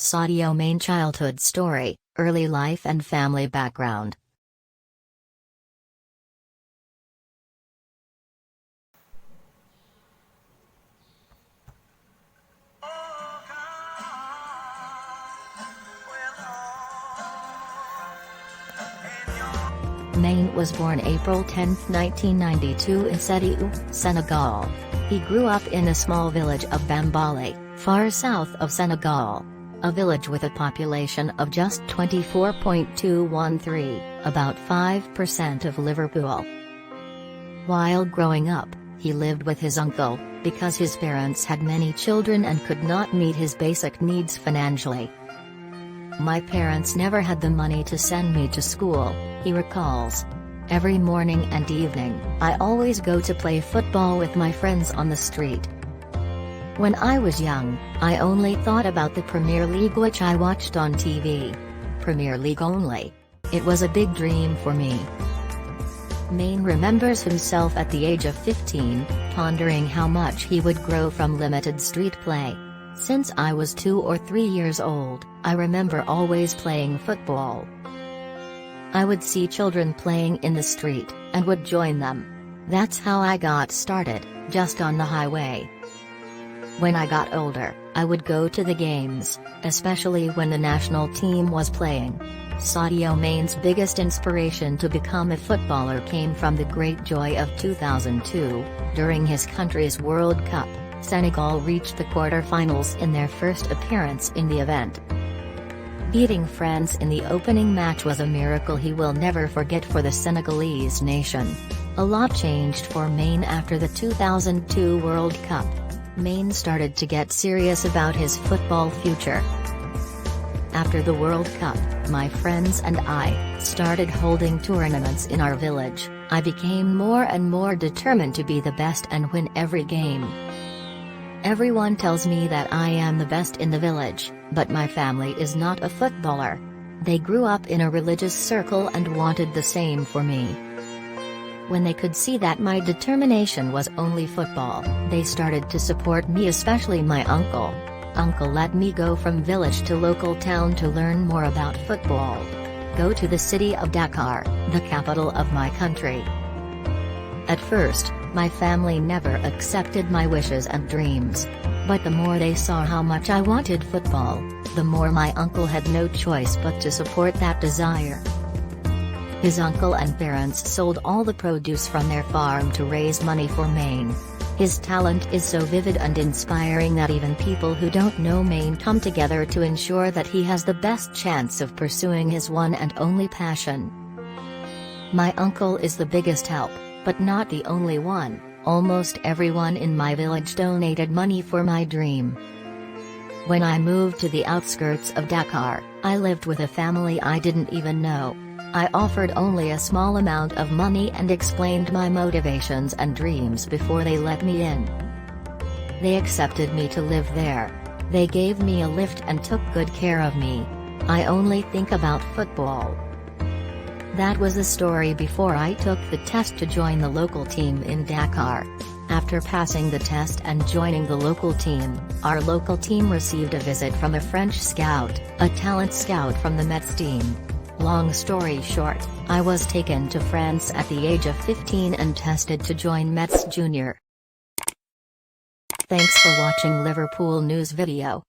Sadio Mane childhood story, early life and family background. Mane was born April 10, 1992 in Sadio, Senegal. He grew up in a small village of Bambali, far south of Senegal. A village with a population of just 24.213, about 5% of Liverpool. While growing up, he lived with his uncle, because his parents had many children and could not meet his basic needs financially. "My parents never had the money to send me to school," he recalls. "Every morning and evening, I always go to play football with my friends on the street. When I was young, I only thought about the Premier League, which I watched on TV. Premier League only. It was a big dream for me." Mane remembers himself at the age of 15, pondering how much he would grow from limited street play. "Since I was 2 or 3 years old, I remember always playing football. I would see children playing in the street, and would join them. That's how I got started, just on the highway. When I got older, I would go to the games, especially when the national team was playing." Sadio Mane's biggest inspiration to become a footballer came from the great joy of 2002, during his country's World Cup. Senegal reached the quarter-finals in their first appearance in the event. Beating France in the opening match was a miracle he will never forget for the Senegalese nation. A lot changed for Mane after the 2002 World Cup. Mane started to get serious about his football future. "After the World Cup, my friends and I started holding tournaments in our village. I became more and more determined to be the best and win every game. Everyone tells me that I am the best in the village, but my family is not a footballer. They grew up in a religious circle and wanted the same for me. When they could see that my determination was only football, they started to support me, especially my uncle. Uncle let me go from village to local town to learn more about football. Go to the city of Dakar, the capital of my country. At first, my family never accepted my wishes and dreams. But the more they saw how much I wanted football, the more my uncle had no choice but to support that desire." His uncle and parents sold all the produce from their farm to raise money for Mane. His talent is so vivid and inspiring that even people who don't know Mane come together to ensure that he has the best chance of pursuing his one and only passion. "My uncle is the biggest help, but not the only one. Almost everyone in my village donated money for my dream. When I moved to the outskirts of Dakar, I lived with a family I didn't even know. I offered only a small amount of money and explained my motivations and dreams before they let me in. They accepted me to live there. They gave me a lift and took good care of me. I only think about football." That was the story before I took the test to join the local team in Dakar. After passing the test and joining the local team, our local team received a visit from a French scout, a talent scout from the Metz team. Long story short, I was taken to France at the age of 15 and tested to join Metz Junior. Thanks for watching Liverpool News video.